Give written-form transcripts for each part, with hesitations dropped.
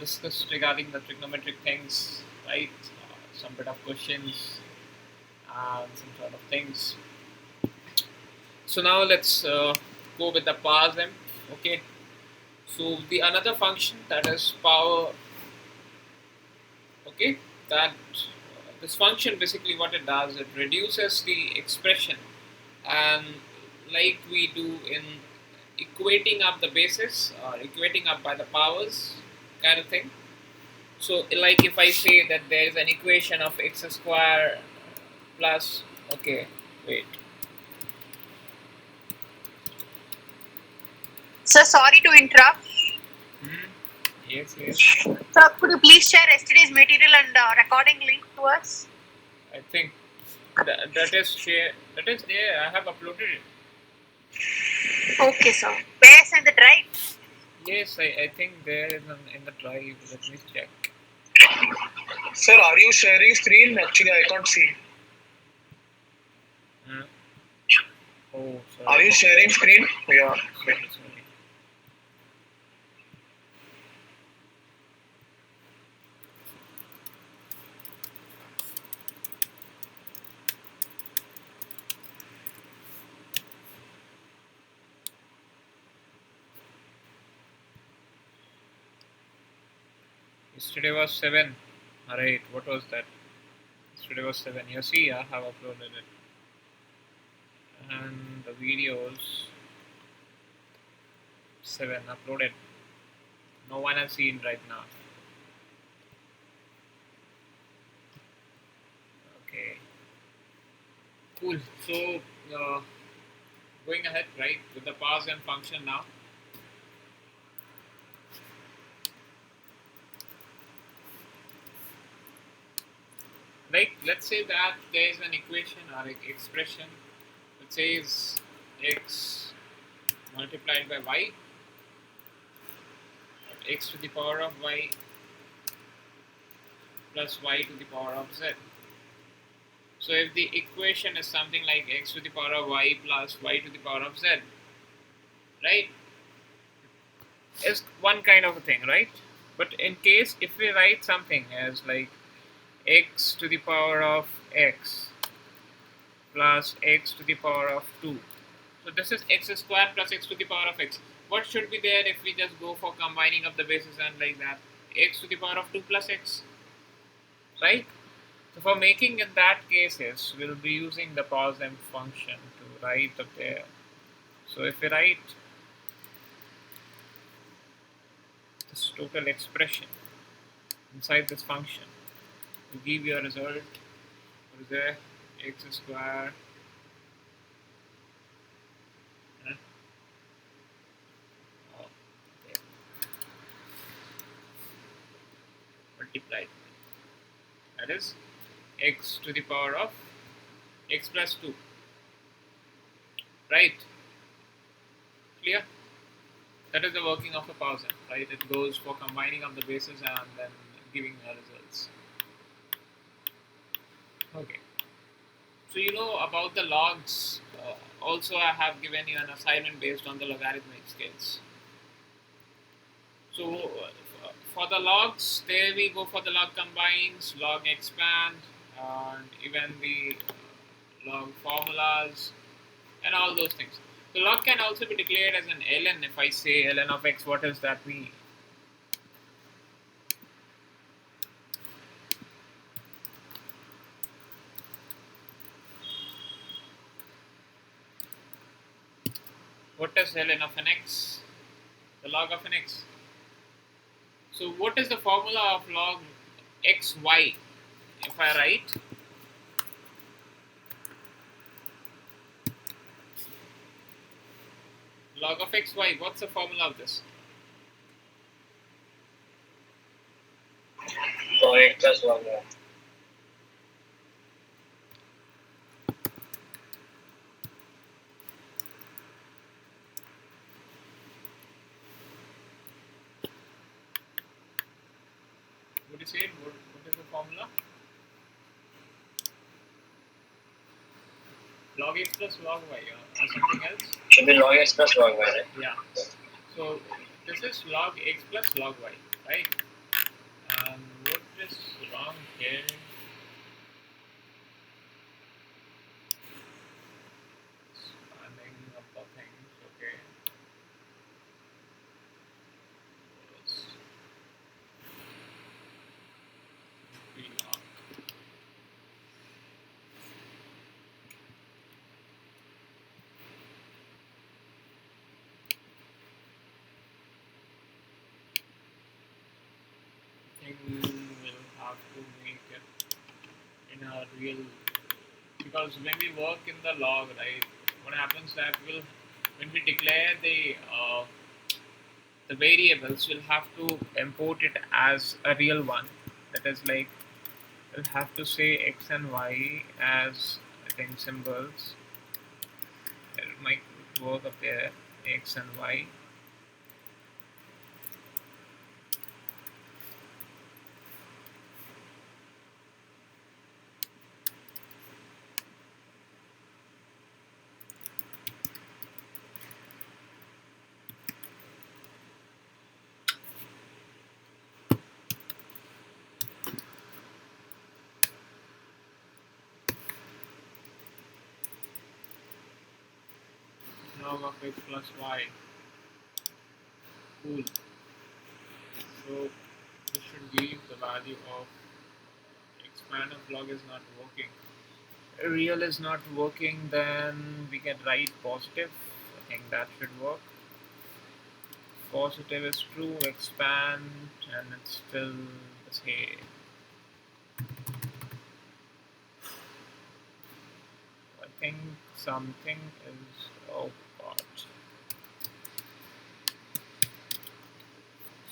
discussed regarding the trigonometric things, right? Some bit of questions and some sort of things. So now let's go with the powers m. Okay. So the another function that is power. Okay. That this function basically what it does, it reduces the expression, and like we do in equating up the bases or equating up by the powers kind of thing. So, like if I say that there is an equation of x square plus, okay, wait, Sir, sorry to interrupt. hmm? Yes, yes, Sir, could you please share yesterday's material and recording link to us? I think that is share, that is there. I have uploaded it. Okay, sir. Where send the drive? Yes, I think there is in the drive. Let me check. Sir, are you sharing screen? Actually, I can't see. Hmm. Oh, sorry. Are you sharing screen? Yeah. Sorry, sorry. Yesterday was 7. Alright, what was that? Yesterday was 7. You see, I have uploaded it. And the videos 7 uploaded. No one has seen right now. Okay, cool. So, going ahead, right, with the powers and function now. Like, let's say that there is an equation or an expression that says x multiplied by y, x to the power of y plus y to the power of z. So if the equation is something like x to the power of y plus y to the power of z, right, is one kind of a thing, right? But in case if we write something as like x to the power of x plus x to the power of 2. So this is x squared plus x to the power of x. What should be there if we just go for combining of the bases and like that? X to the power of 2 plus x, right? So for making in that cases, we'll be using the pause m function to write up there. So if we write this total expression inside this function, to give you a result, what is there? X squared okay, multiplied, that is x to the power of x plus 2, right? Clear? That is the working of a powers m, right? It goes for combining of the bases and then giving the results. Okay. So you know about the logs. Also, I have given you an assignment based on the logarithmic scales. So for the logs, there we go for the log combines, log expand, and even the log formulas and all those things. The log can also be declared as an ln. If I say ln of x, what does that mean? What is ln of an x? The log of an x. So what is the formula of log xy? If I write log of xy, what's the formula of this? So x plus 1. What is it? What is the formula? Log x plus log y or something else? Should be log x plus log y, right? Yeah. So this is log x plus log y, right? will have to make it in a real, because when we work in the log, right, what happens that when we declare the variables, we'll have to import it as a real one. That is like we'll have to say x and y as, I think, symbols. It might work up there, x and y. Log of x plus y. Cool. So this should give the value of expand of log is not working. Real is not working, then we can write positive. I think that should work. Positive is true, expand, and it's still the same. I think something is, oh god.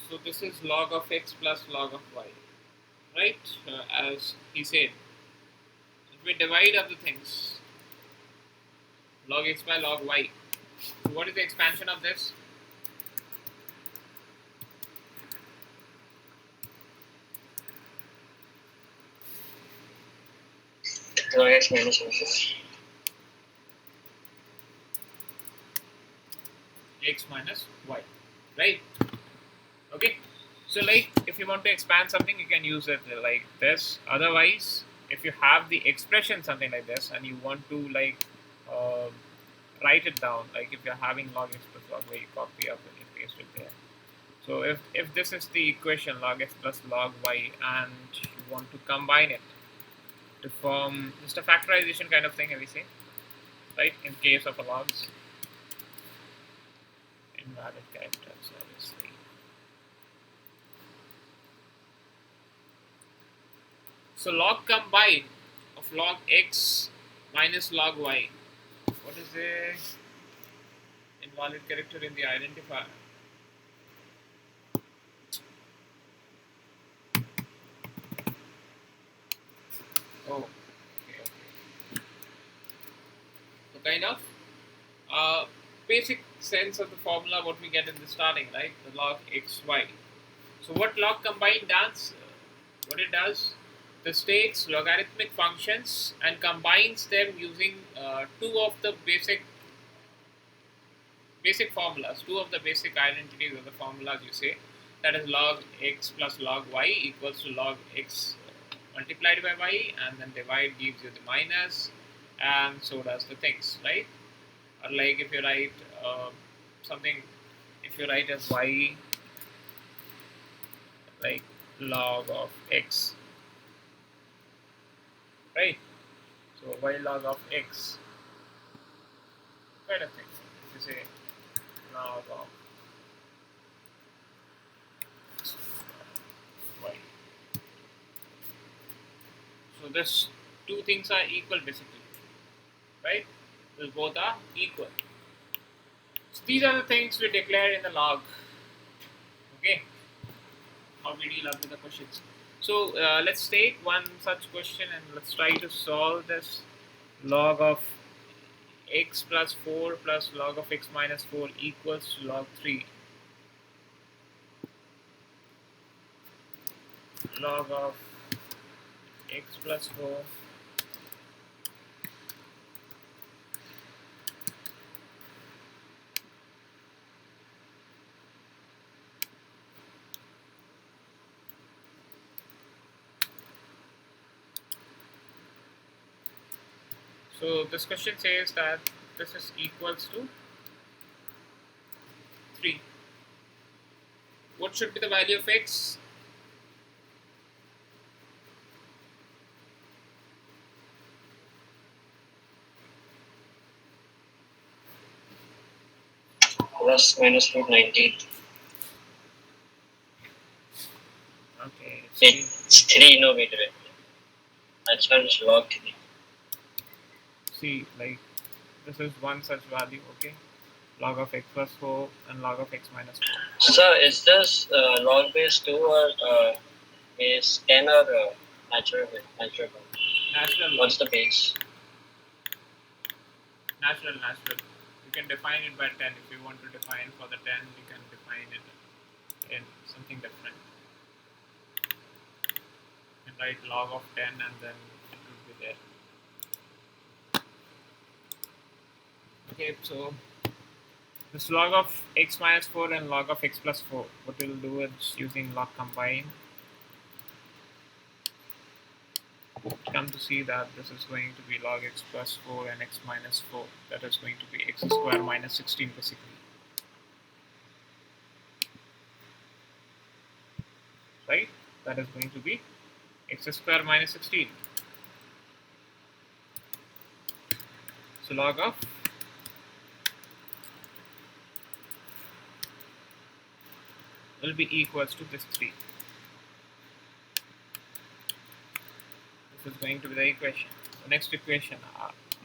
So this is log of x plus log of y, right? As he said, if we divide up the things, log x by log y. So what is the expansion of this? Log x minus y. X minus y, right? Okay, so like if you want to expand something, you can use it like this. Otherwise, if you have the expression something like this and you want to like uh, write it down, like if you're having log x plus log y, you copy up and you paste it there. So if this is the equation log x plus log y and you want to combine it to form just a factorization kind of thing, as we say, right? In case of a logs, invalid characters, obviously. So log combine of log x minus log y. What is the invalid character in the identifier? Oh, okay, okay. So kind of basic sense of the formula what we get in the starting, right? The log x y. So what log combine does? What it does? This takes logarithmic functions and combines them using two of the basic formulas, two of the basic identities of the formulas you say, that is log x plus log y equals to log x multiplied by y, and then divide gives you the minus, and so does the things, right? Or like if you write something, if you write as y like log of x, right? So y log of x kind of thing. If you say log of y. So this two things are equal basically, right? These both are equal. So these are the things we declare in the log. Okay, how we deal up with the questions. So let's take one such question and let's try to solve this. Log of x plus 4 plus log of x minus 4 equals to log 3. Log of x plus 4 So this question says that this is equals to 3. What should be the value of x? Plus minus root 19. Okay, it's It's 3 no meter. That's why it's log 3. see, like this is one such value. Okay, log of x plus 4 and log of x minus 4. So is this log base 2 or base 10 or natural? Natural log. What's the base? Natural. You can define it by 10. If you want to define for the 10, you can define it in something different. You can write log of 10 and then it will be there. Okay, so this log of x minus 4 and log of x plus 4, what we'll do is using log combine, come to see that this is going to be log x plus 4 and x minus 4. That is going to be x square minus 16 basically. Right? That is going to be x square minus 16. So log of will be equals to this 3. This is going to be the equation. The next equation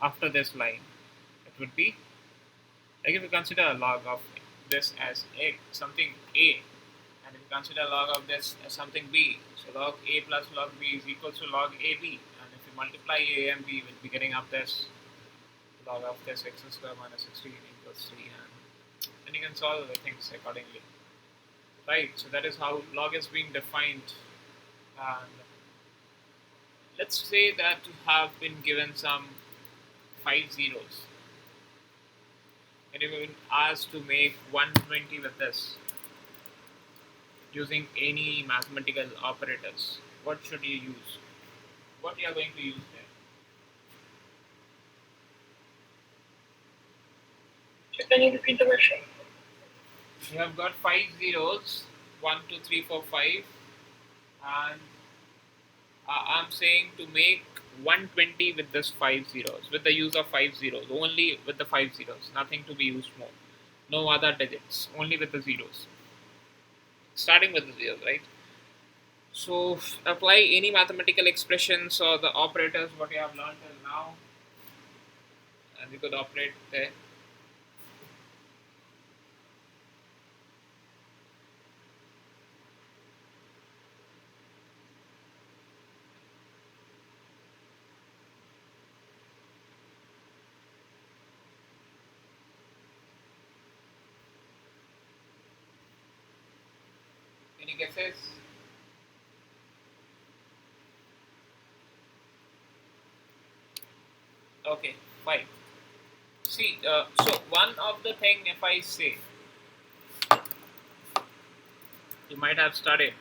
after this line, it would be, like if you consider a log of this as something a, and if you consider log of this as something b, so log a plus log b is equal to log ab, and if you multiply a and b, we'll be getting up this log of this x square minus 16 equals 3, and then you can solve the things accordingly. Right, so that is how log is being defined. And let's say that you have been given some 5 zeros and you've been asked to make 120 with this using any mathematical operators. What should you use? What you are going to use there? So can you repeat the question? You have got 5 zeros, 1, 2, 3, 4, 5, and I'm saying to make 120 with this 5 zeros, with the use of 5 zeros, only with the 5 zeros, nothing to be used more, no other digits, only with the zeros, starting with the zeros, right? So apply any mathematical expressions or the operators what you have learned till now, and you could operate there. Any guesses? Okay, fine. See, so one of the thing, if I say, you might have studied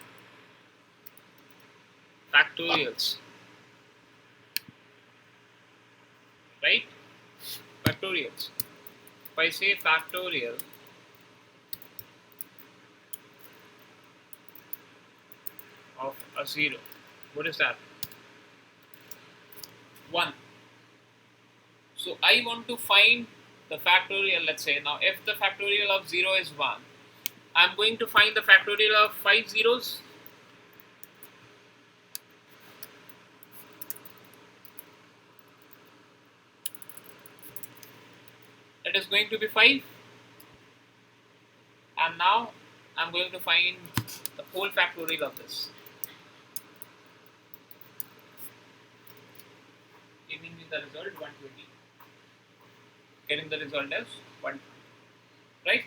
factorials, right? Factorials. If I say factorial of a 0, what is that? 1. So I want to find the factorial, let's say. Now if the factorial of 0 is 1, I'm going to find the factorial of 5 zeros. That is going to be 5. And now I'm going to find the whole factorial of this. Giving me the result 120. Getting the result as 120. Right?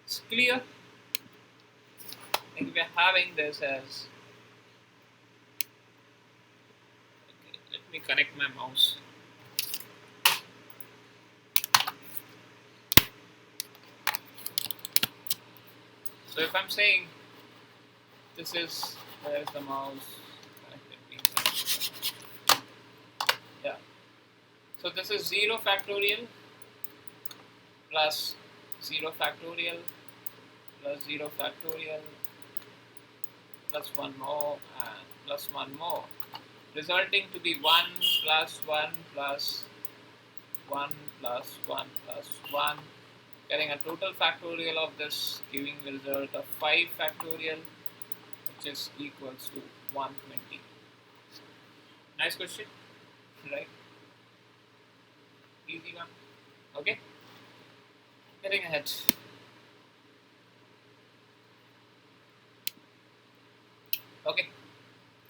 It's clear. Like we are having this as. Okay, let me connect my mouse. So if I'm saying this is, where's the mouse? Yeah. So this is 0 factorial plus 0 factorial plus 0 factorial plus 1 more and plus 1 more, resulting to be 1 plus 1 plus 1 plus 1 plus 1, getting a total factorial of this, giving the result of 5 factorial, which is equals to 120. Nice question, right? Easy one. Okay, getting ahead. Okay,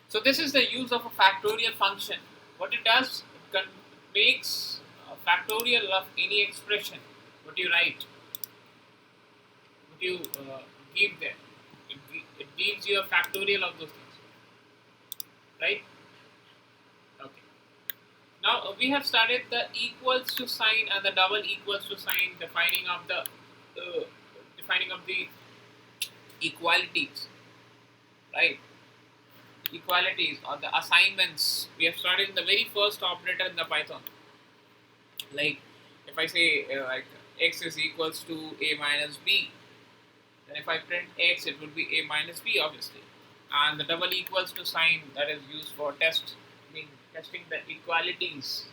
so this is the use of a factorial function. What it does, it makes a factorial of any expression. What you write, what you give there, it gives you a factorial of those things, right? Okay. Now we have started the equals to sign and the double equals to sign, defining of the equalities, right? Equalities or the assignments. We have started in the very first operator in the Python. Like if I say like x is equals to a minus b, then if I print x, it would be a minus b, obviously. And the double equals to sign, that is used for testing the equalities.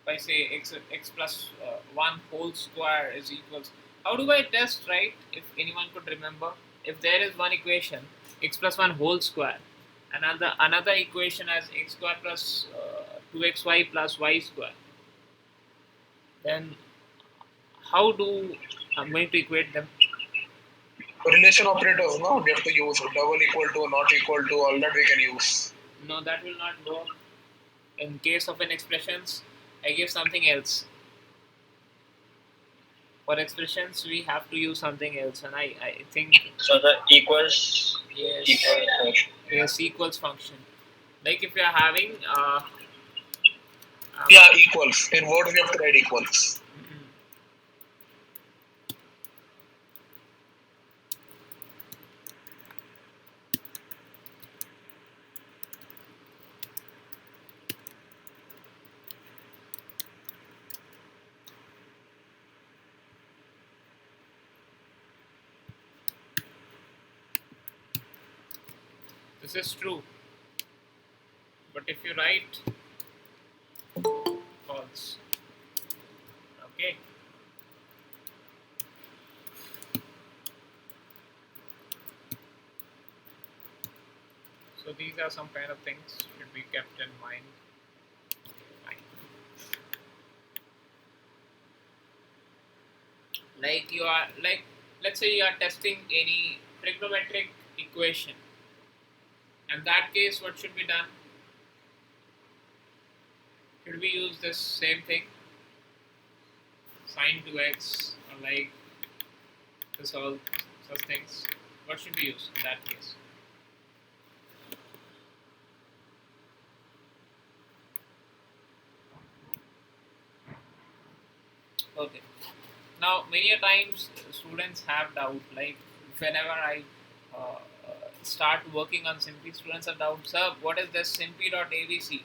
If I say x plus 1 whole square is equals, how do I test, right? If anyone could remember, if there is one equation, x plus 1 whole square, another equation as x square plus 2xy plus y square, then how do I'm going to equate them? Relation operators, no? We have to use double equal to, not equal to, all that we can use. No, that will not work. In case of an expressions, I give something else. For expressions, we have to use something else, and I think So the equals yes, equal function. yes, equals function. Like if you are having Yeah, equals. In Word, we have to write equals. this is true, but if you write false, okay. So these are some kind of things should be kept in mind. Like you are like, let's say you are testing any trigonometric equation. In that case, what should be done? Should we use this same thing, sine 2x, or like this, all such things? What should we use in that case? Okay. Now, many a times students have doubt. Like whenever I start working on Simpy, students have doubt. Sir, what is this Simpy.abc?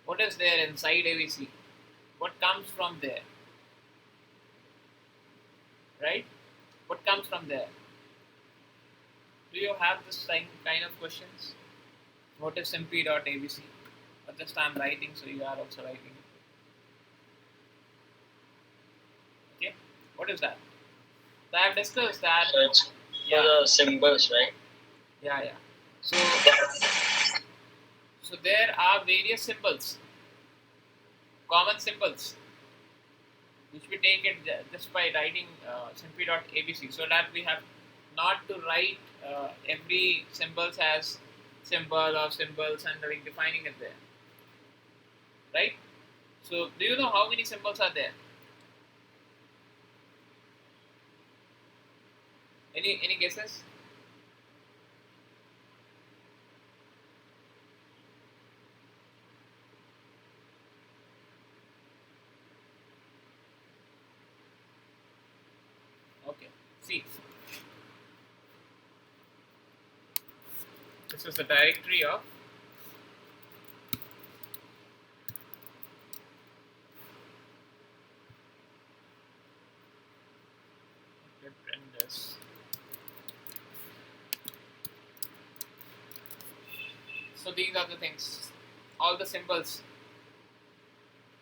What is there inside ABC? What comes from there? Right? What comes from there? Do you have this kind of questions? What is Simpy.abc? Or just I'm writing, so you are also writing. Okay, what is that? So I have discussed that. So it's for the symbols, right? Yeah. So there are various symbols, common symbols, which we take it just by writing simpy.abc, so that we have not to write every symbols as symbol or symbols and like defining it there, right? So do you know how many symbols are there? Any guesses? Okay, see, this is the directory of this. So these are the things, all the symbols,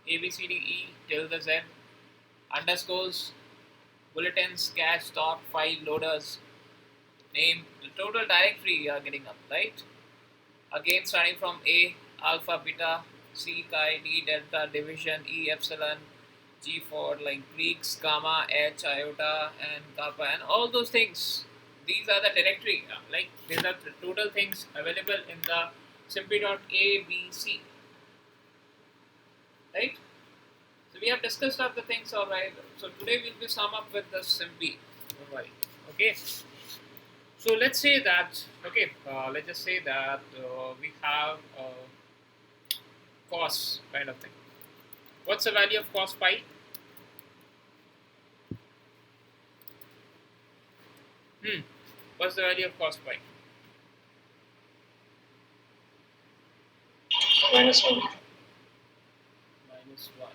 A B C D E till the Z, underscores, bulletins, cache, stock, file, loaders, name, total directory you are getting up, right? Again, starting from A, alpha, beta, C, chi, D, delta, division, E, epsilon, G for like Greeks, gamma, H, iota, and kappa, and all those things. These are the directory. Like these are the total things available in the simpy.abc, right? So we have discussed all the things, alright. So today we'll be sum up with the simpy. Alright. Okay. So let's say that. Okay. Let's just say that we have cos kind of thing. What's the value of cos pi? What's the value of cos pi? -1. -1.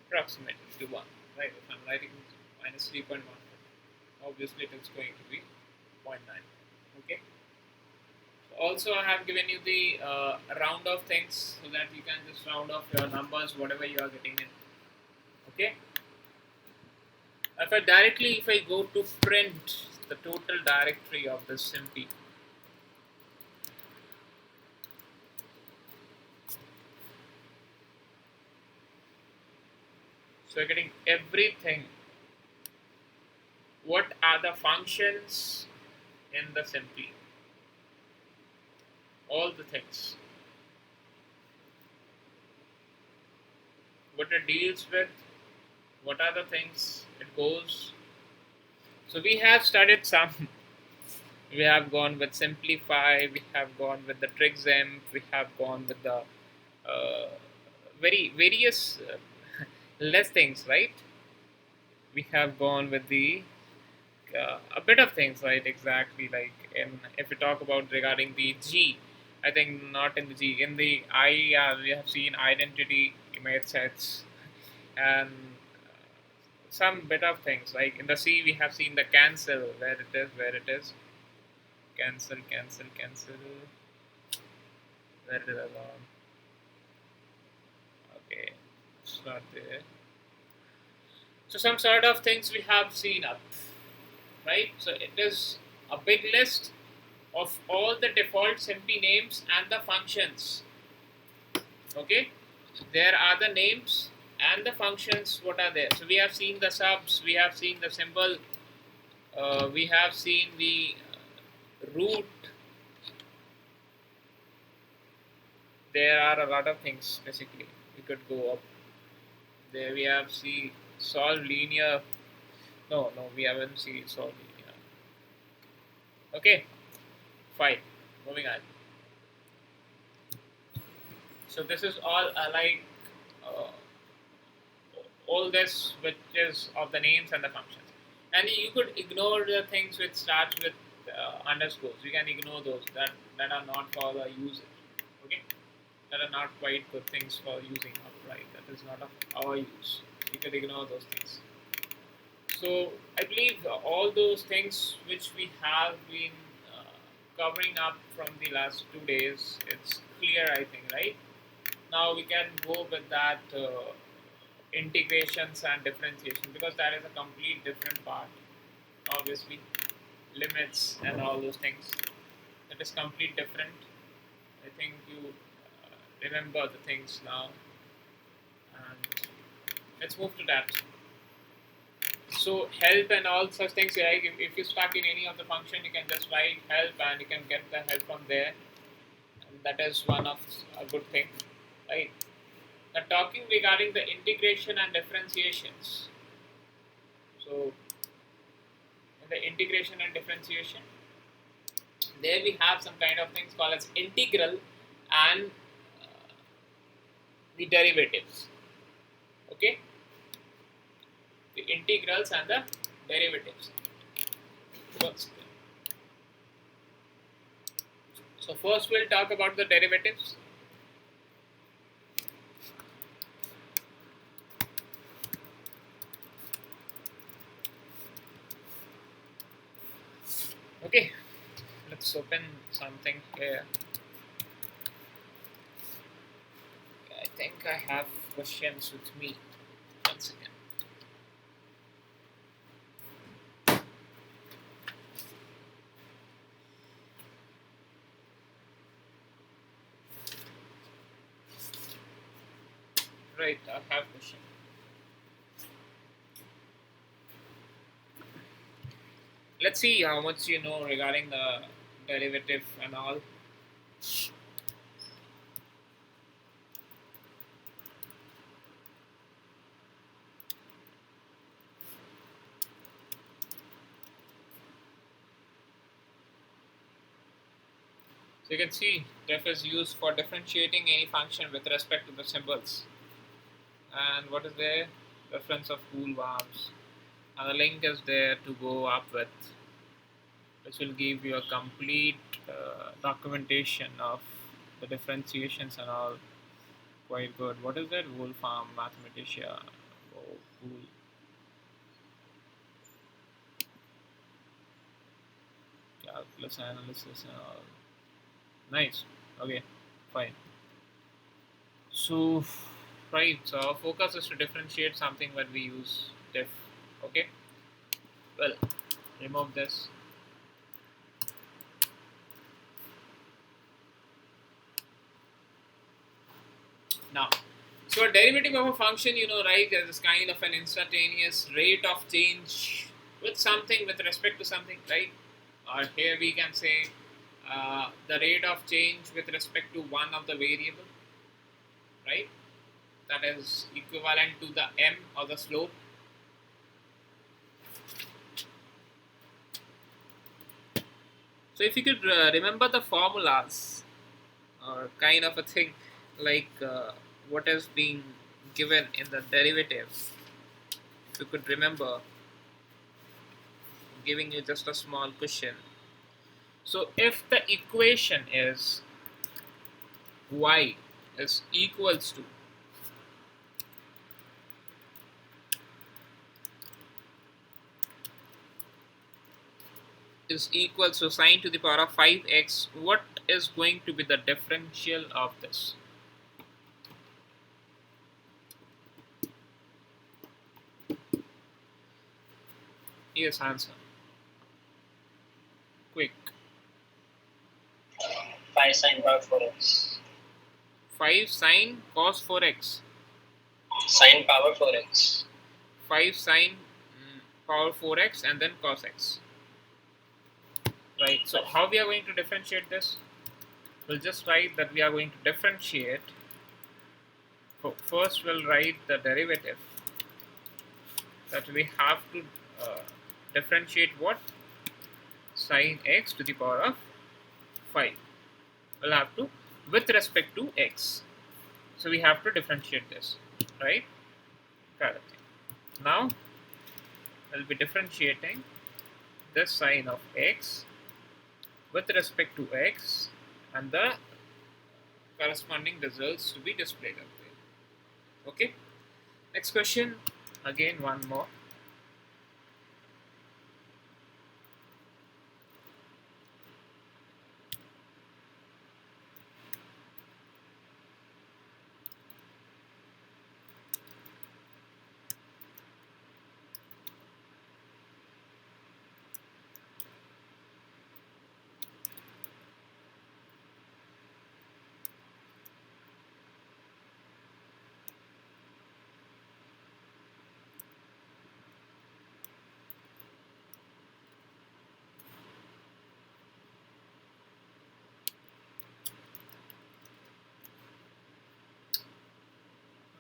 Approximately to 1. Right? If I'm writing -3.1, obviously it is going to be 0.9. Okay. So also, I have given you the round off things so that you can just round off your numbers, whatever you are getting in. Okay. If I go to print the total directory of the simpy, so you're getting everything. What are the functions in the simpy? All the things. What it deals with, what are the things it goes. So we have studied some. We have gone with simplify, we have gone with the trickzemp, we have gone with the various less things, right? We have gone with the a bit of things, right? Exactly, like in if we talk about regarding the G, I think not in the G, in the I, we have seen identity, image sets, and some bit of things. Like in the C, we have seen the cancel, where it is, cancel, where it is along. Okay, it's not there. So some sort of things we have seen up, right? So it is a big list of all the default simpy names and the functions. Okay, there are the names and the functions. What are there? So we have seen the subs, we have seen the symbol, we have seen the root. There are a lot of things. Basically, we could go up. There we have see solve linear. No, we haven't seen solve linear. Okay, fine. Moving on. So this is all uh, all this which is of the names and the functions, and you could ignore the things which starts with underscores. You can ignore those that are not for the user. Okay, that are not quite good things for using upright. That is not of our use. You could ignore those things. So I believe all those things which we have been covering up from the last 2 days, it's clear, I think, right? Now we can go with that integrations and differentiation, because that is a complete different part. Obviously, limits and all those things. That is complete different. I think you remember the things now, and let's move to that. So help and all such things. Like if you're stuck in any of the function, you can just write help and you can get the help from there. And that is one of a good thing, right? Now talking regarding the integration and differentiations. So in the integration and differentiation, there we have some kind of things called as integral and the derivatives. Okay, the integrals and the derivatives. So first we'll talk about the derivatives. Okay, let's open something here. Okay. I have questions with me. Once again. Right, I have question. Let's see how much you know regarding the derivative and all. So you can see def is used for differentiating any function with respect to the symbols. And what is there? Reference of Coolworms. And the link is there to go up with, which will give you a complete documentation of the differentiations and all. Quite good. What is that? Wolfram Mathematica. Oh, cool. Calculus analysis and all. Nice. Okay, fine. So, right. So our focus is to differentiate something when we use diff. Okay. Well, remove this. Now, so a derivative of a function, you know, right, is kind of an instantaneous rate of change with something with respect to something, right? Or here we can say the rate of change with respect to one of the variable, right? That is equivalent to the m or the slope. So if you could remember the formulas or kind of a thing like what is being given in the derivative, if you could remember, I'm giving you just a small question. So if the equation is y is equals to sine to the power of 5x, what is going to be the differential of this? Yes, answer. Quick. 5 sine power 4x. 5 sine cos 4x. Sine power 4x. 5 sine power 4x and then cos x. Right. So how we are going to differentiate this? We'll just write that we are going to differentiate. First, we'll write the derivative. That we have to differentiate what? Sine x to the power of 5. We'll have to with respect to x. So we have to differentiate this, right? Got it. Now we'll be differentiating this sine of x with respect to x and the corresponding results to be displayed up there. Okay. Next question. Again, one more.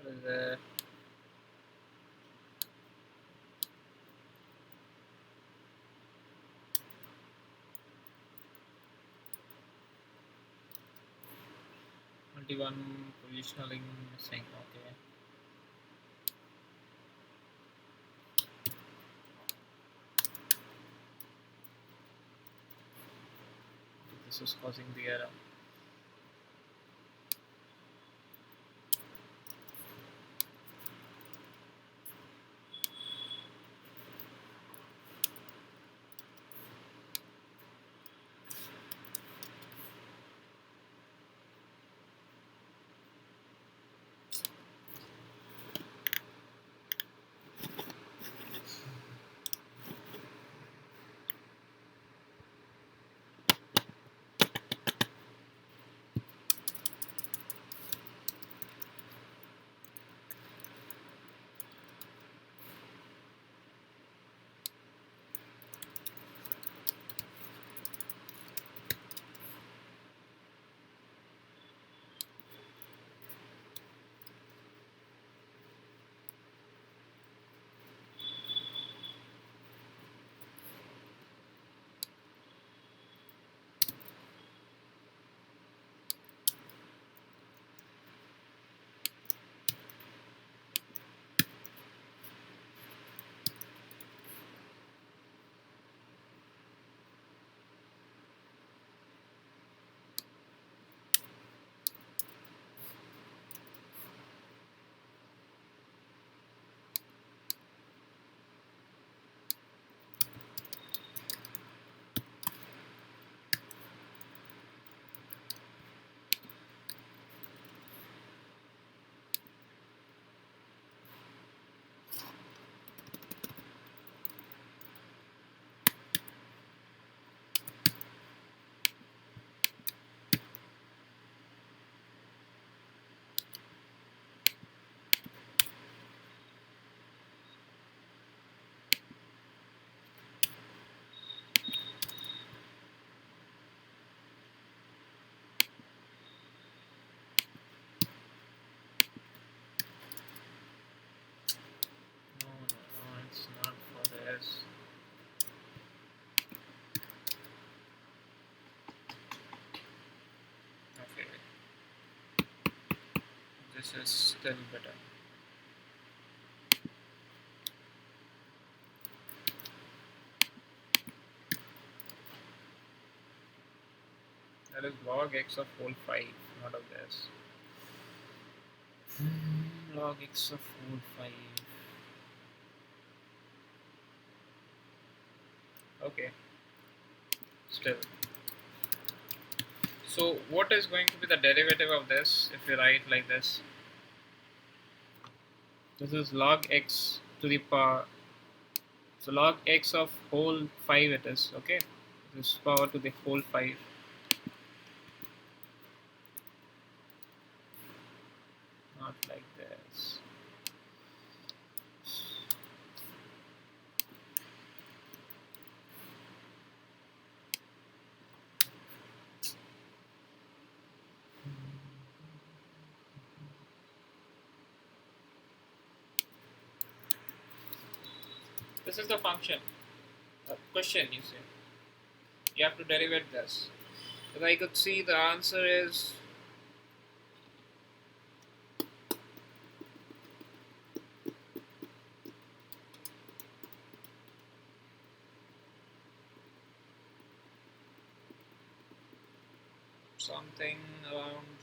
What is it? One positioning missing. Okay. This is causing the error. this is still better. That is log x of whole 5, not of this. Log x of whole 5. Okay, still. So what is going to be the derivative of this if we write like this? This is log x to the power. So log x of whole 5 it is, okay? This power to the whole 5. Not like this. This is the function. Question, you say. You have to derive this. As I could see, the answer is something around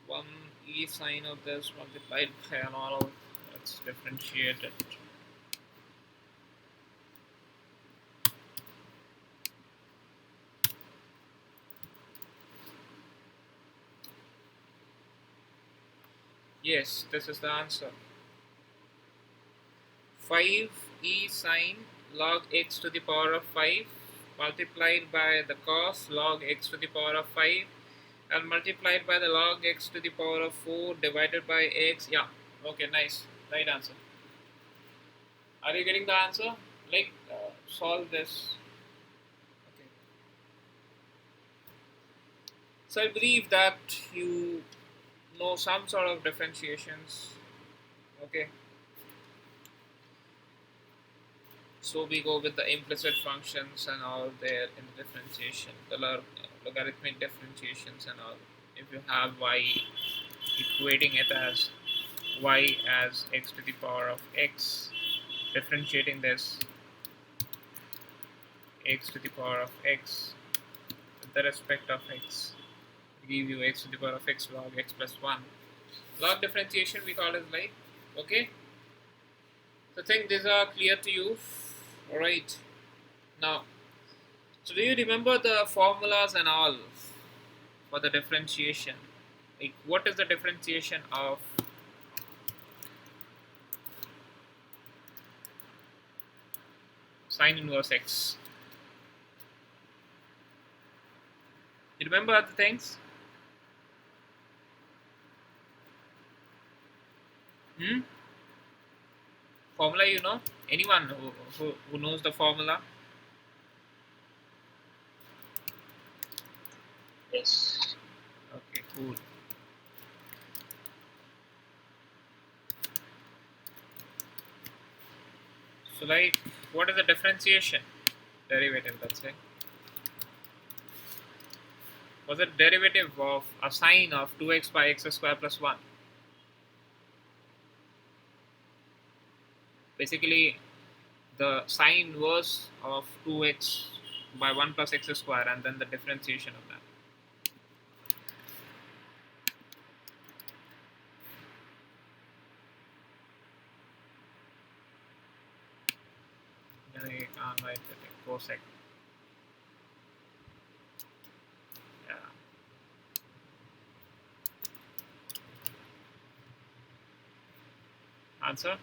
1 e sine of this multiplied by an all. Let's differentiate it. Yes, this is the answer. 5 e sine log x to the power of 5 multiplied by the cos log x to the power of 5 and multiplied by the log x to the power of 4 divided by x. Yeah, okay, nice. Right answer. Are you getting the answer? Like, solve this. Okay. So I believe that you know some sort of differentiations. Okay. So we go with the implicit functions and all there in the differentiation, the logarithmic differentiations and all. If you have y, equating it as y as x to the power of x, differentiating this x to the power of x with the respect of x, give you x to the power of x log x plus 1. Log differentiation we call it like, okay? So I think these are clear to you. Alright. Now, so do you remember the formulas and all for the differentiation? Like, what is the differentiation of sine inverse x? You remember the things? Formula, you know? Anyone who knows the formula? Yes. Okay, cool. So, like, what is the differentiation? Derivative, let's say. Was it derivative of a sine of 2x by x square plus 1? Basically, the sine inverse of 2x by 1 plus x square and then the differentiation of that. Then I can't write the thing, cosec. Yeah. Answer?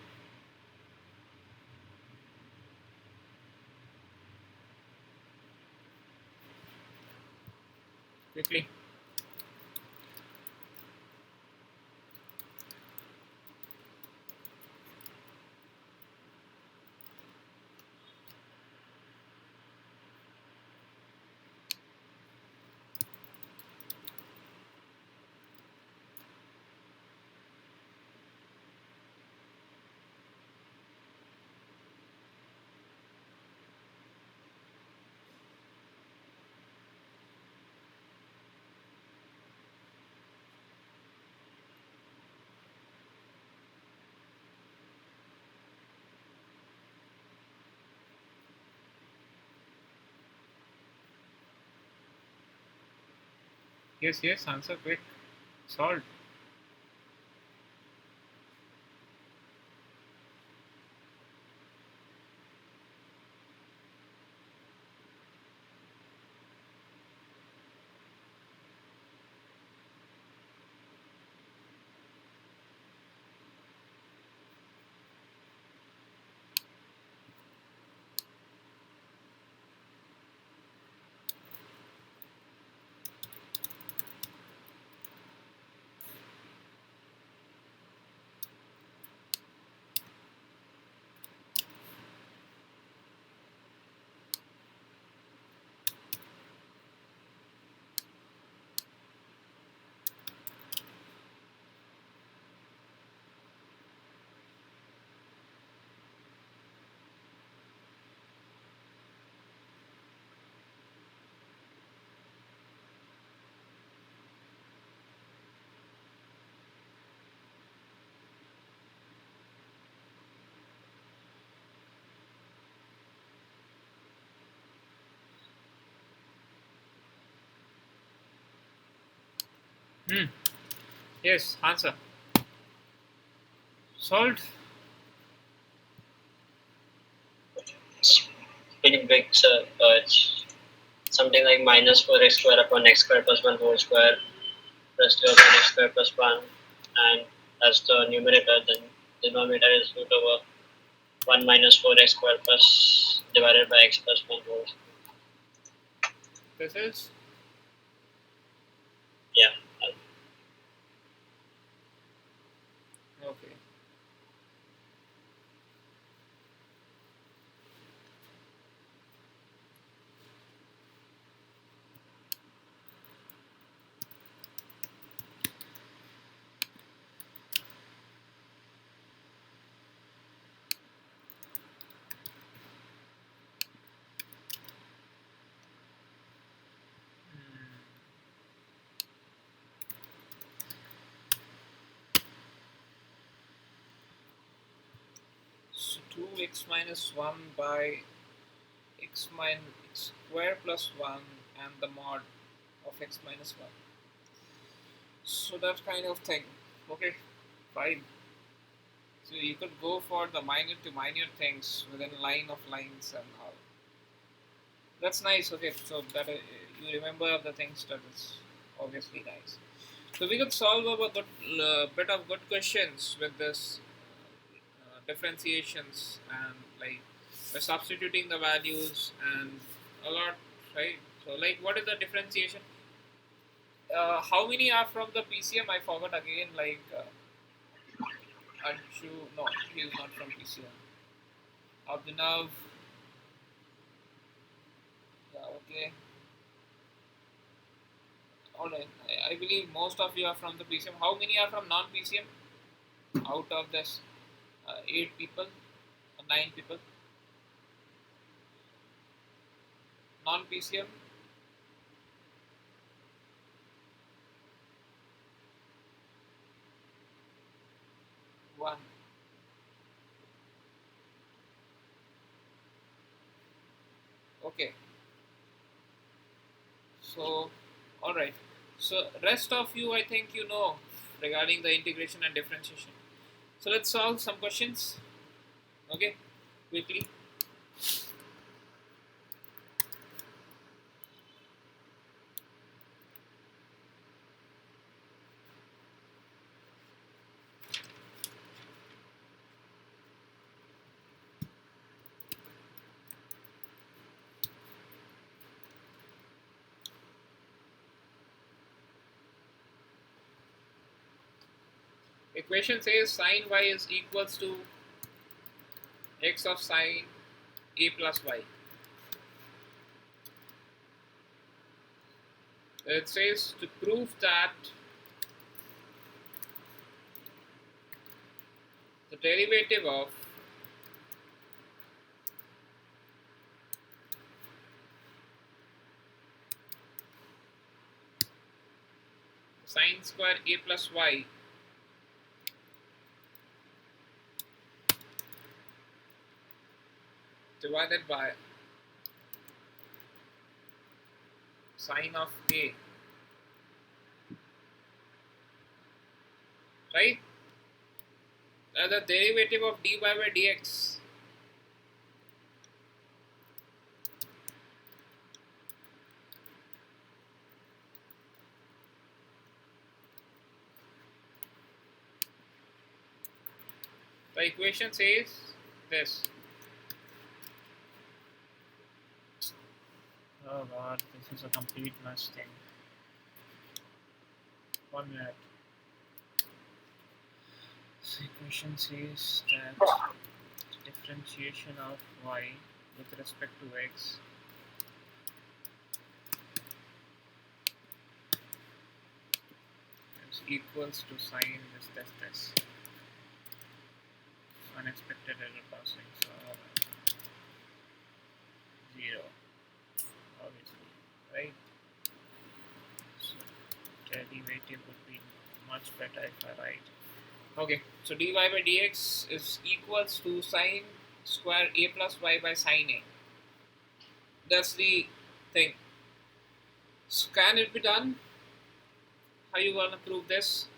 Quickly. Yes, yes, answer quick. Solved. Hmm. Yes, answer. Solved. It's pretty big, sir. It's something like minus 4x square upon x square plus 1 whole square plus 2 upon x square plus 1. And as the numerator, then denominator is root over 1 minus 4x square plus divided by x plus 1 whole square. This is Yeah. okay. So 2x minus 1 by x minus x square plus 1 and the mod of x minus 1. So that kind of thing. Okay, fine. So you could go for the minor to minor things within line of lines and all. That's nice. Okay, so that you remember the things, that is obviously nice. So we could solve a good bit of good questions with this differentiations and like by substituting the values and a lot, right? So like, what is the differentiation? How many are from the PCM? I forgot again. Like Anshu, no, he is not from PCM. Abhinav, yeah, okay. Alright, I believe most of you are from the PCM. How many are from non-PCM? Out of this 8 people, 9 people, non-PCM, 1. Okay, so alright. So rest of you, I think you know regarding the integration and differentiation. So let's solve some questions. Okay, quickly. Equation says sine y is equals to x of sine a plus y. It says to prove that the derivative of sine square a plus y divided by sine of a right? The derivative of dy by dx. The equation says this. Oh god, this is a complete mess thing. 1 minute. So equation says that differentiation of y with respect to x is equals to sine this. Unexpected error passing, so 0, obviously, right? So derivative would be much better if I write. Okay, so dy by dx is equals to sine square a plus y by sine a. That's the thing. So can it be done? How you gonna prove this?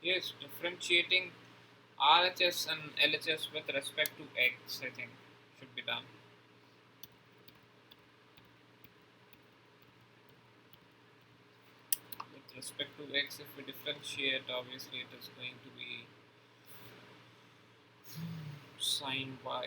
Yes, differentiating RHS and LHS with respect to x, I think, should be done. With respect to x, if we differentiate, obviously it is going to be sine y.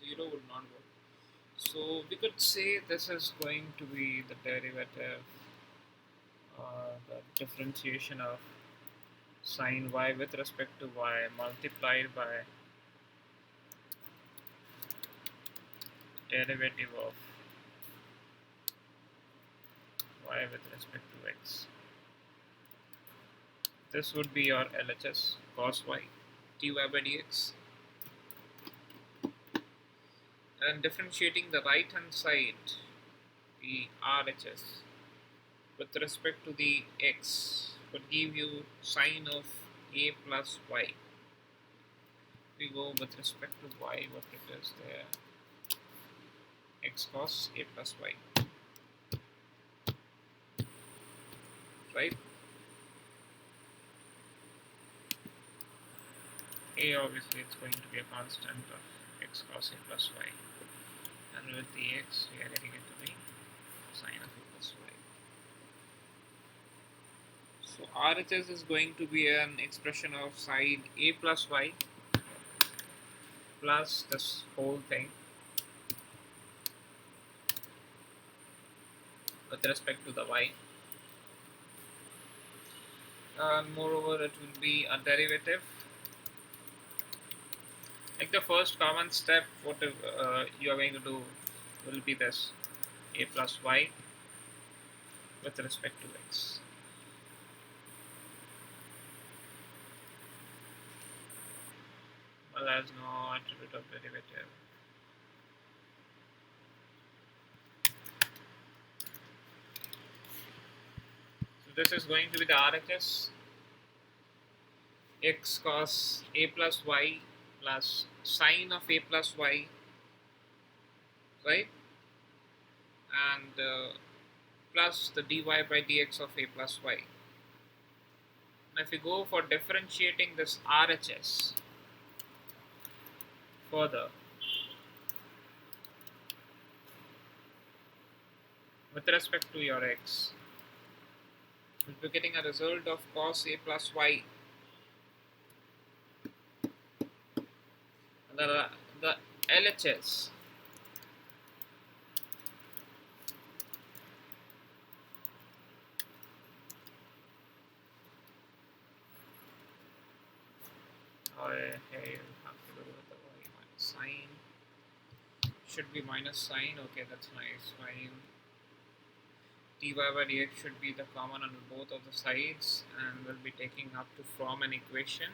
Zero would not work. So we could say this is going to be the derivative, the differentiation of sine y with respect to y multiplied by derivative of y with respect to x. This would be your LHS cos y dy by dx. And differentiating the right hand side, the RHS, with respect to the x would give you sine of a plus y. We go with respect to y, what it is there. x cos a plus y, right? A obviously it's going to be a constant of x cos a plus y, and with the x we are getting it to be sine of a plus y. So RHS is going to be an expression of sine a plus y plus this whole thing with respect to the y, and moreover it will be a derivative. Like the first common step, what you are going to do will be this a plus y with respect to x. Well, there's no attribute of derivative. So this is going to be the RHS x cos a plus y plus sine of a plus y, right? And plus the dy by dx of a plus y. Now if you go for differentiating this RHS further with respect to your x, you'll be getting a result of cos a plus y. The LHS here you have to do with the y minus sine. Should be minus sine. Okay, that's nice. Fine. Dy by dx should be the common on both of the sides, and we'll be taking up to form an equation.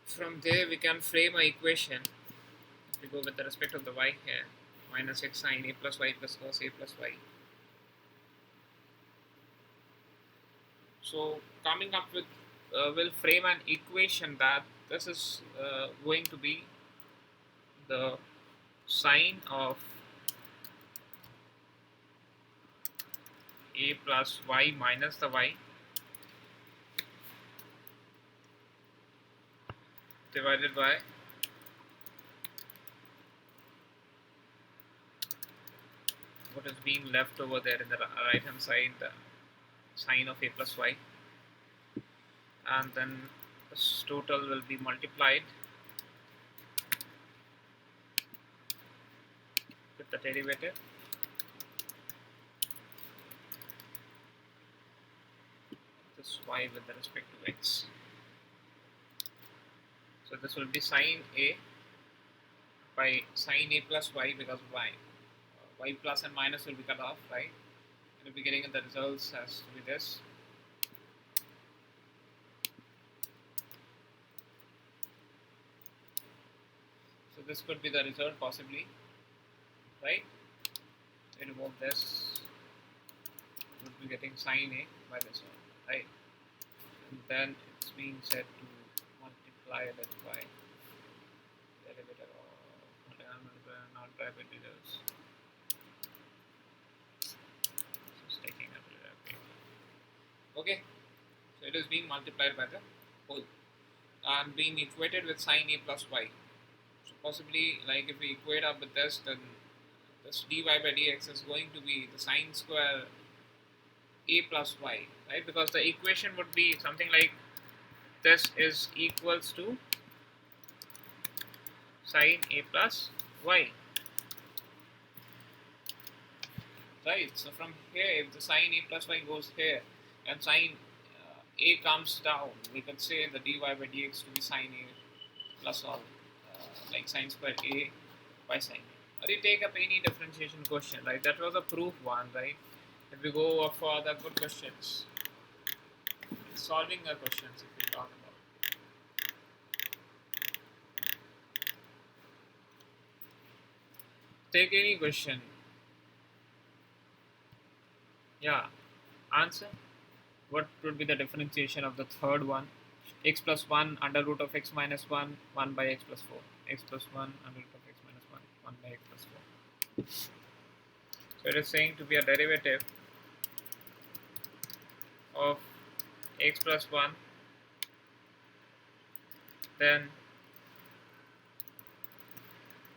From there we can frame an equation. If we go with the respect of the y here, minus x sine a plus y plus cos a plus y. So coming up with we'll frame an equation that this is going to be the sine of a plus y minus the y divided by what is being left over there in the right hand side, the sine of a plus y, and then this total will be multiplied with the derivative. This y with respect to x. So this will be sine a by sine a plus y, because y plus and minus will be cut off, right? And we'll be getting the results as to be this. So this could be the result possibly, right? We remove this, we'll be getting sine a by this one, right? And then it's being said to multiply that by derivative of not derivatives. Just taking a derivative. Okay, so it is being multiplied by the whole and being equated with sine a plus y. So possibly, like if we equate up with this, then this dy by dx is going to be the sine square a plus y, right? Because the equation would be something like this is equals to sine a plus y, right? So from here, if the sine a plus y goes here and sine a comes down, we can say the dy by dx to be sine a plus all, like sine square a by sine a. Or you take up any differentiation question, right? That was a proof one, right? If we go for the good questions, solving the questions, if we talk about, take any question. Yeah, answer. What would be the differentiation of the third one? X plus 1 under root of x minus 1, 1 by x plus 4. X plus 1 under root of x minus 1, 1 by x plus 4. So it is saying to be a derivative of x plus 1, then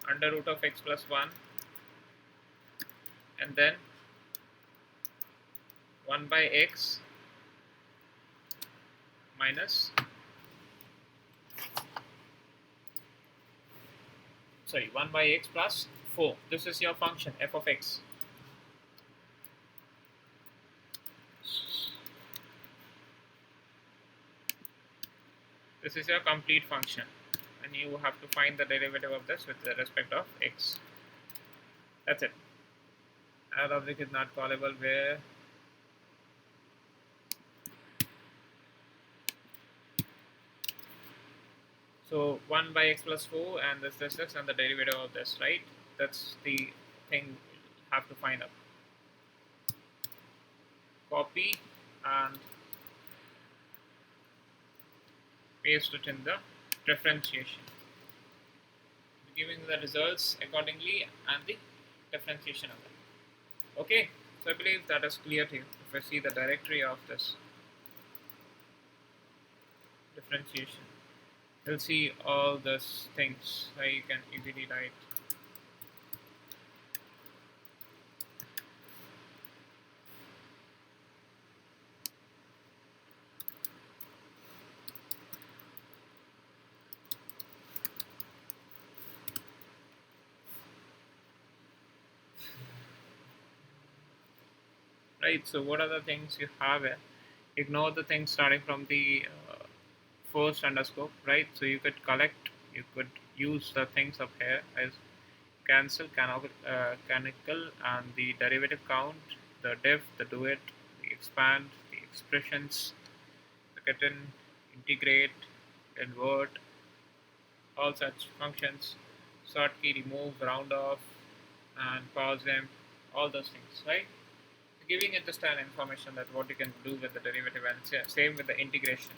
under root of x plus 1, and then 1 by x minus, 1 by x plus 4. This is your function f of x. This is your complete function, and you have to find the derivative of this with respect of x. That's it. Add object is not callable where so 1 by x plus 4 and this and the derivative of this, right? That's the thing you have to find out. Copy and paste it in the differentiation, giving the results accordingly and the differentiation of them. Okay, so I believe that is clear to you. If I see the directory of this differentiation, you'll see all these things that you can easily write. Right, so what are the things you have here? Ignore the things starting from the first underscore, right? So you could collect, you could use the things up here as cancel, canonical, and the derivative count, the diff, the duet, the expand, the expressions, the concaten, integrate, invert, all such functions, sort key, remove, round off, and pause them, all those things, right? Giving it just an information that what you can do with the derivative, and same with the integration.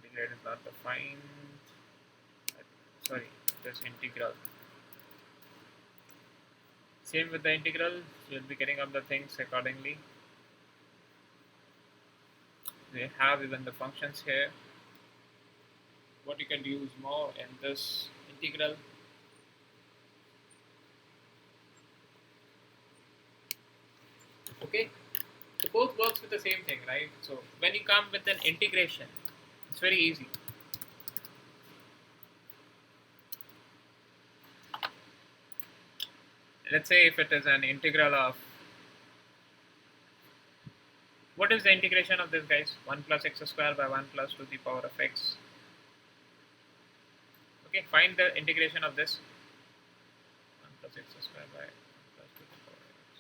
Integrate is not defined. Sorry, it is integral. Same with the integral, you'll be getting up the things accordingly. They have even the functions here. What you can use more in this integral. Okay, so both works with the same thing, right? So when you come with an integration, it's very easy. Let's say if it is an integral of, what is the integration of this, guys? 1 plus x square by 1 plus to the power of x. Okay, find the integration of this. 1 plus x square by 1 plus to the power of x.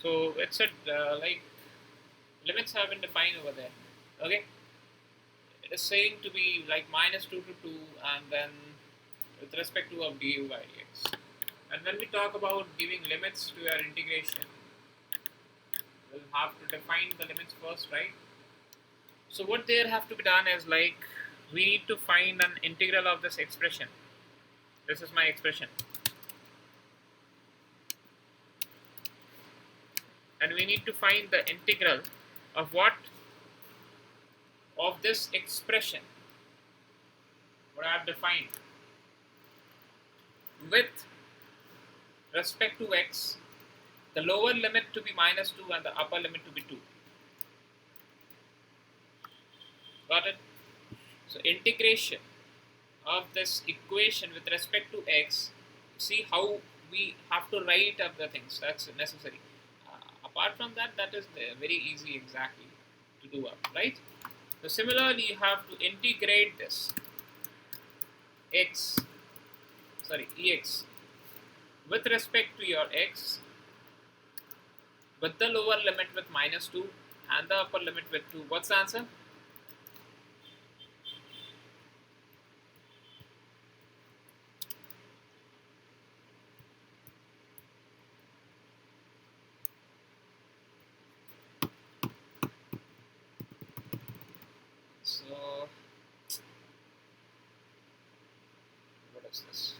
So it's a like limits have been defined over there. Okay, it is saying to be like minus 2 to 2, and then with respect to of du by dx. And when we talk about giving limits to your integration, we'll have to define the limits first, right? So what there have to be done is like we need to find an integral of this expression. This is my expression. And we need to find the integral of what? Of this expression, what I have defined, with respect to x, the lower limit to be minus 2 and the upper limit to be 2. Got it? So integration of this equation with respect to x, see how we have to write up the things, that's necessary. Apart from that, that is very easy exactly to do up, right? So similarly, you have to integrate this ex with respect to your x, with the lower limit with minus 2 and the upper limit with 2. What's the answer? What's this?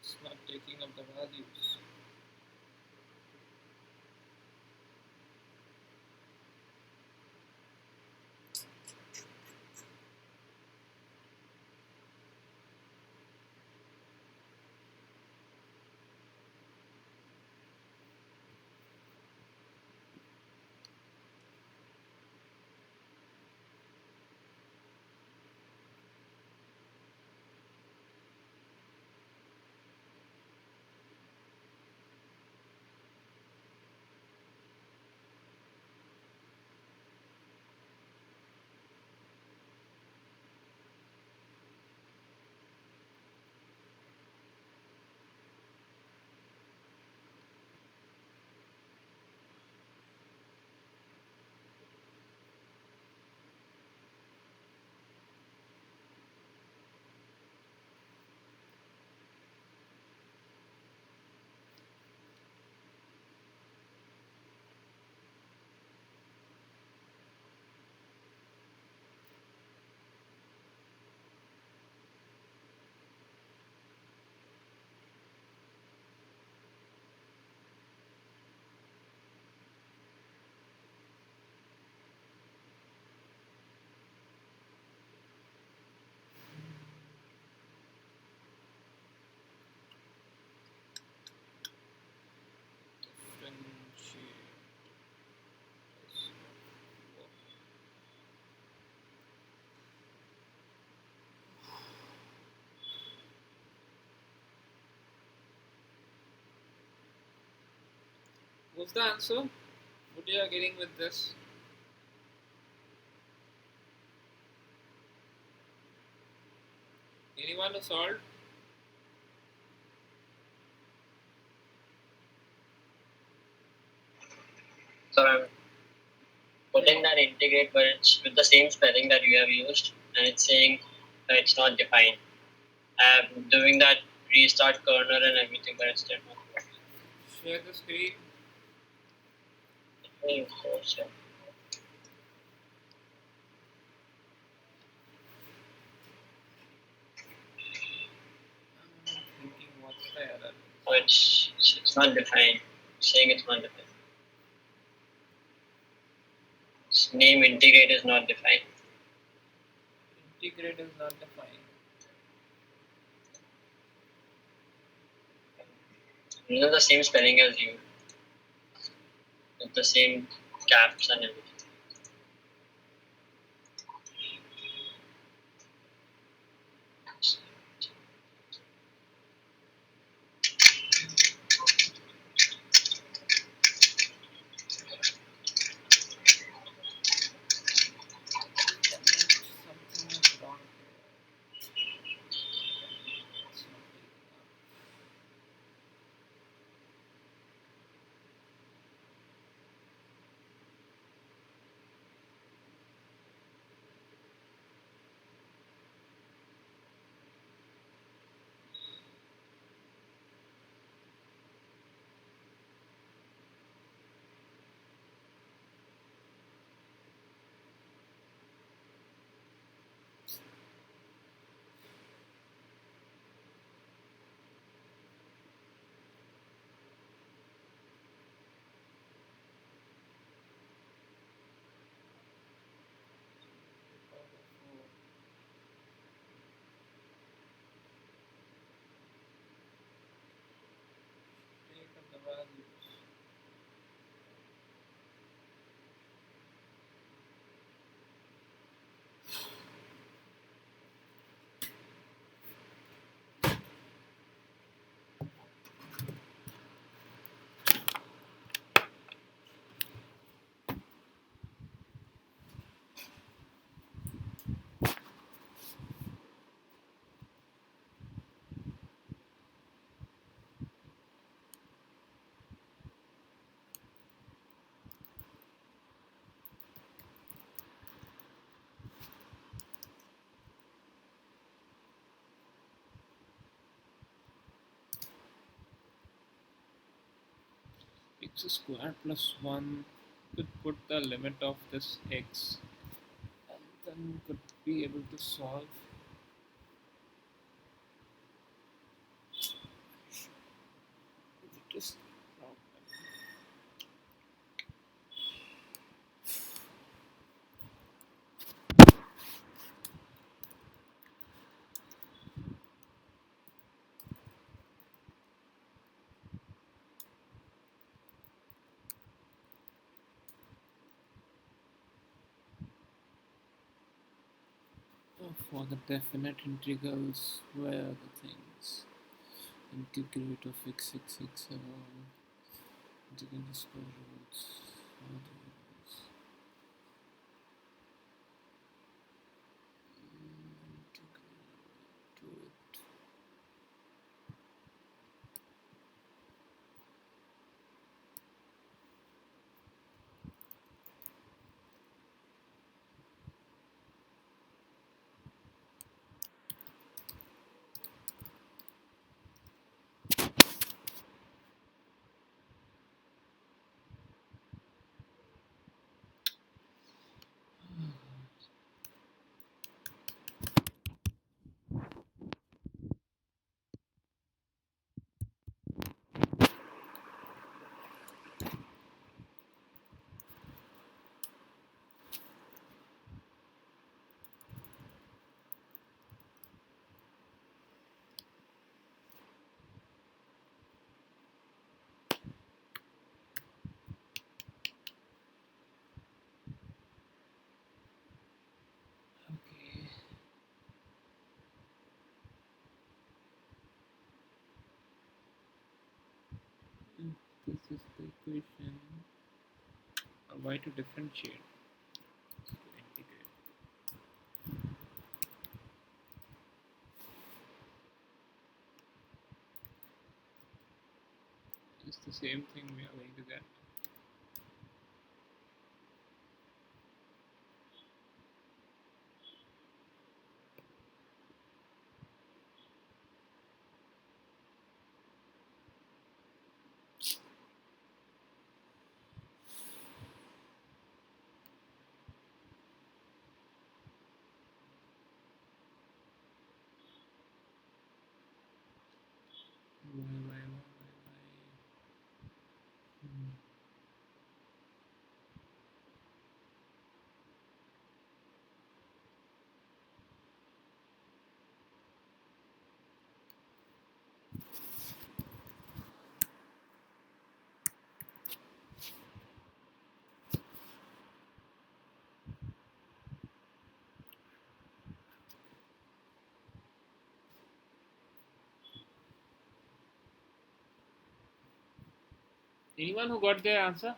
It's not taking up the values. Differentiate. What's the answer? What you are getting with this? Anyone who solved? So I'm putting that integrate, but it's with the same spelling that you have used, and it's saying that it's not defined. I'm doing that restart kernel and everything, but it's still not working. Share the screen. So, I'm thinking what's the error? so it's not defined. It's saying it's not defined. Its name integrate is not defined. Integrate is not defined. These are the same spelling as you, with the same caps and everything. Something is wrong here. It's not taking up. x square plus 1 could put the limit of this x and then could be able to solve this problem. For the definite integrals, where are the things? Integrate of x all. Integrate the square roots. All the variables. Integrate to it. Okay. This is the equation. Y to differentiate. To integrate. It's the same thing we are going to get. Y. Anyone who got their answer?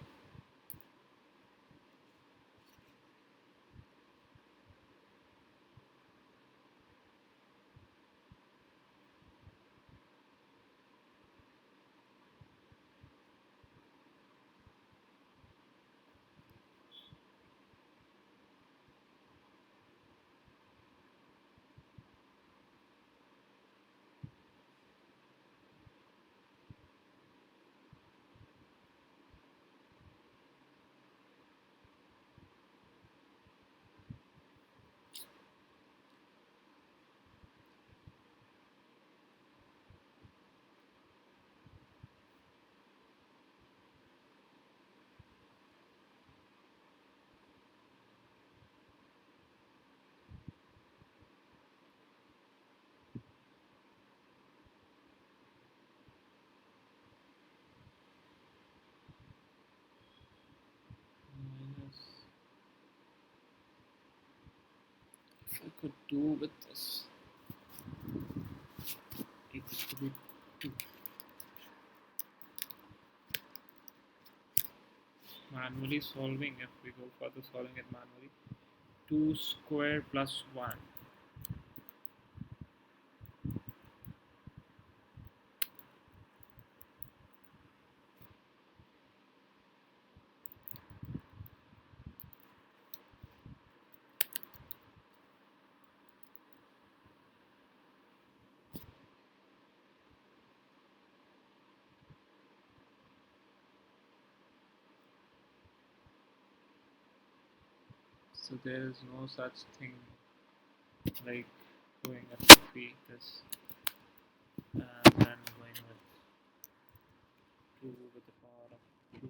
Minus. If I could do with this, it could be 2. Manually solving, if we go for the solving it manually, 2 square plus 1. So there is no such thing like going at 3 this and then going with 2 with the power of 2.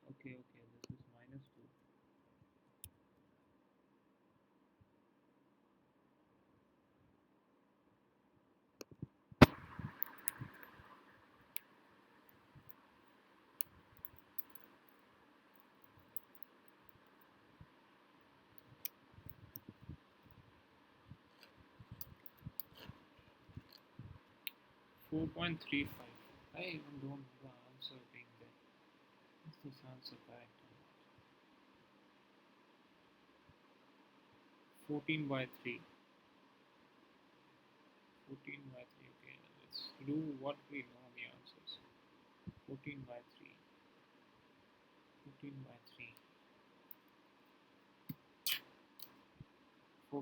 Okay, this is minus 2. 4.35. I even don't know the answer being there. Is this answer correct or not? 14 by 3. 14 by 3. Okay, let's do what we know the answers. 14 by 3. 14 by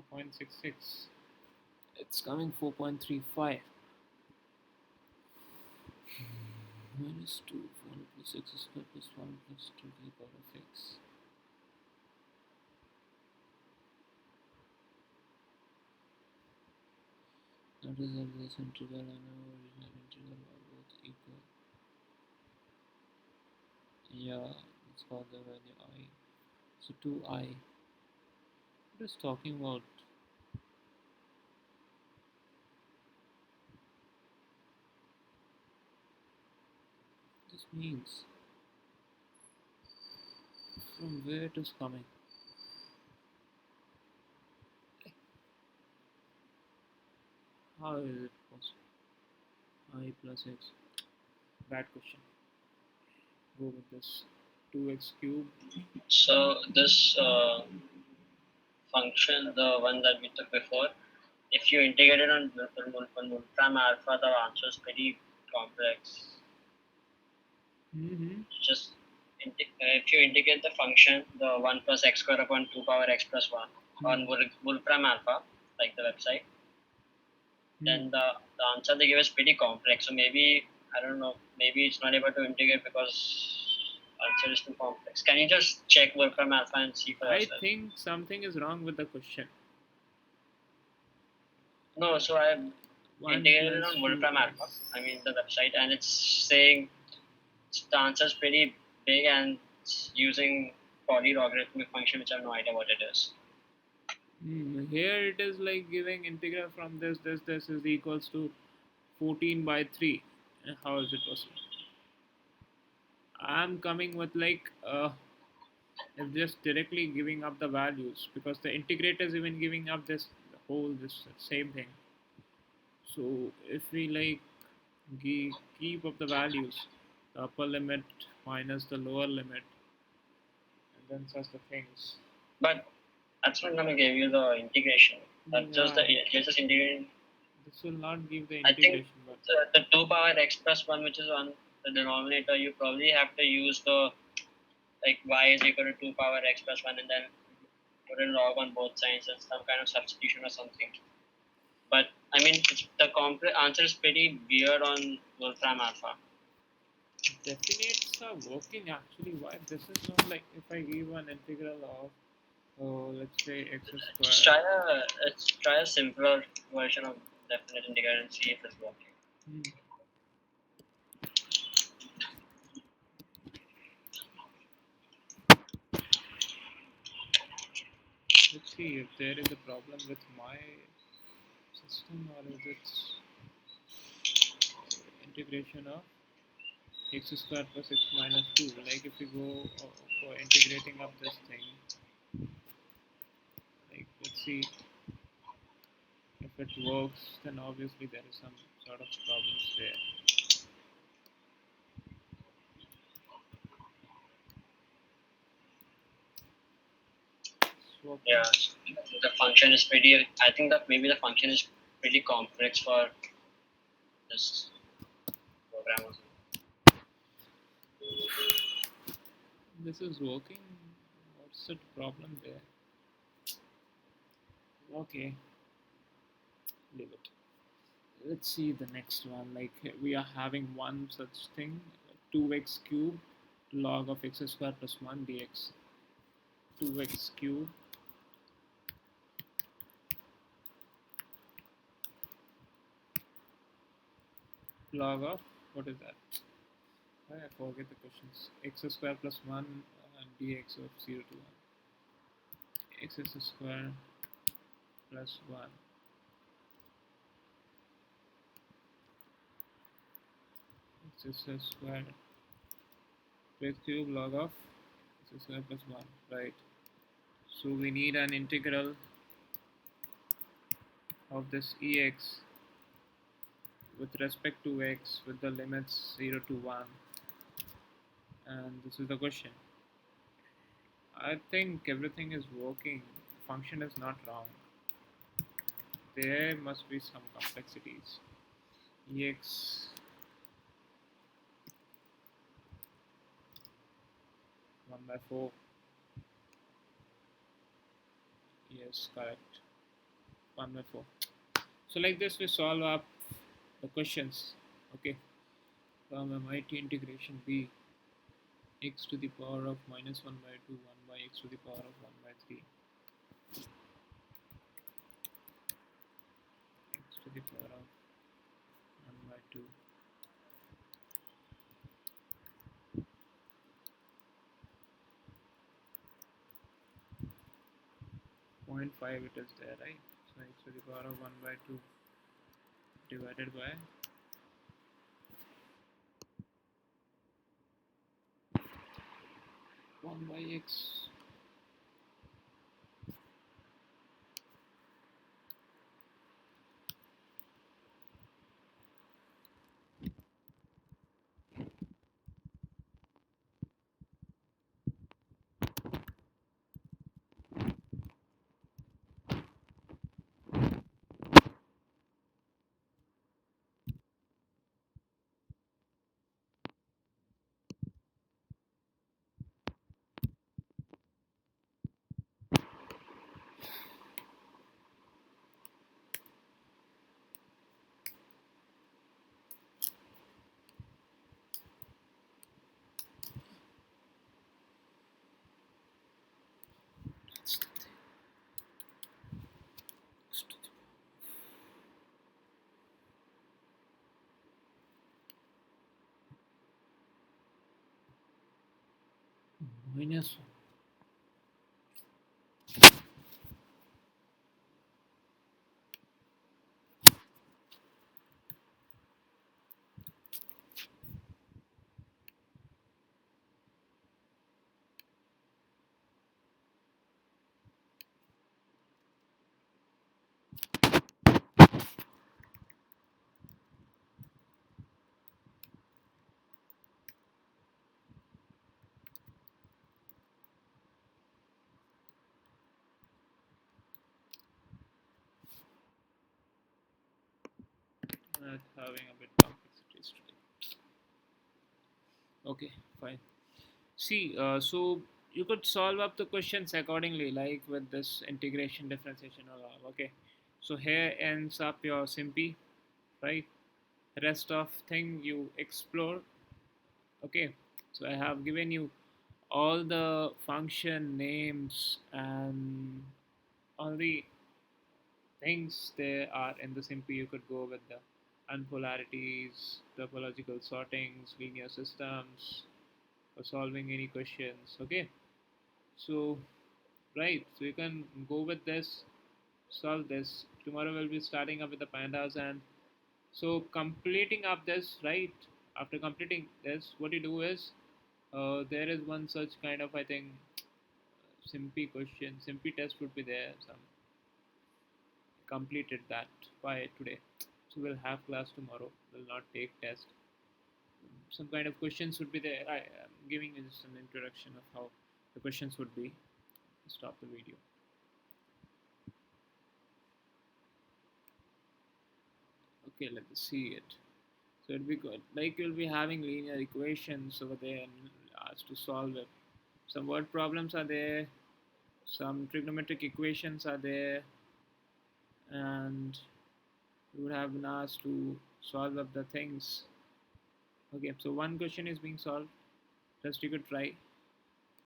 3. 4.66. It's coming 4.35. Minus 2. 4 plus x squared plus 1 plus 2 to the power of x. That is of this integral and our original integral are both equal. Yeah, let's call the value I. So 2i. What is talking about? This means from where it is coming. How is it possible? I plus x. Bad question. Go with this 2x cubed. So this function, the one that we took before, if you integrate it on Wolfram alpha, the answer is pretty complex. Just if you integrate the function, the 1 plus x squared upon 2 power x plus 1 on Wolfram alpha, like the website, then the answer they give is pretty complex. So maybe, I don't know, maybe it's not able to integrate because answer is too complex. Can you just check Wolfram alpha and see for yourself? I think something is wrong with the question. No, so I integrated on Wolfram 2x. alpha, I mean the website, and it's saying the answer is pretty big and it's using polylogarithmic function, which I have no idea what it is. Here it is like giving integral from this is equals to 14 by 3. How is it possible? I'm coming with like it's just directly giving up the values because the integrator is even giving up this same thing. So if we like keep up the values, the upper limit minus the lower limit, and then such the things. But that's not gonna give you the integration. That's just the just integrating. This will not give the I integration. think the 2 power x plus 1, which is on the denominator, you probably have to use the like y is equal to 2 power x plus 1 and then put a log on both sides and some kind of substitution or something. But I mean, the answer is pretty weird on Wolfram alpha. Definites are working actually. Why this is not like if I give an integral of let's say x squared. Let's try a simpler version of definite integral and see if it's working. Let's see if there is a problem with my system or is it integration of x squared plus x minus 2. Like if we go for integrating up this thing, like let's see if it works, then obviously there is some sort of problems there. Yeah, the function is pretty. I think that maybe the function is pretty complex for this program. This is working. What's the problem there? Okay, leave it. Let's see the next one. Like we are having one such thing. 2x cube log of x square plus 1 dx. 2x cube log of, what is that? I forget the questions. X square plus 1 dx of 0 to 1. X square plus 1 x square x cube log of x square plus 1, right? So we need an integral of this ex with respect to x with the limits 0 to 1, and this is the question. I think everything is working. Function is not wrong. There must be some complexities. Ex 1 by 4. Yes, correct. 1 by 4. So like this we solve up the questions. Okay. From a mighty integration b x to the power of minus 1 by 2 1 by x to the power of 1 by 3 x to the power of 1 by 2. 0.5 it is there, right? So x to the power of 1 by 2 divided by 1 by x. Minus 1. Not having a bit complexities today. Okay, fine. See, so you could solve up the questions accordingly, like with this integration, differentiation, or all. Okay, so here ends up your simpy, right? Rest of thing you explore. Okay, so I have given you all the function names and all the things there are in the simpy. You could go with the unpolarities, topological sortings, linear systems, for solving any questions. Okay, so right, so you can go with this, solve this. Tomorrow we'll be starting up with the pandas, and so completing up this, right? After completing this, what you do is there is one such kind of, I think, simpy question, simpy test would be there. Some completed that by today. So we'll have class tomorrow. We'll not take test. Some kind of questions would be there. I am giving you just an introduction of how the questions would be. Stop the video. Okay, let's see it. So it'll be good. Like you'll be having linear equations over there and asked to solve it. Some word problems are there. Some trigonometric equations are there, and you would have been asked to solve up the things Okay, so one question is being solved. Just you could try.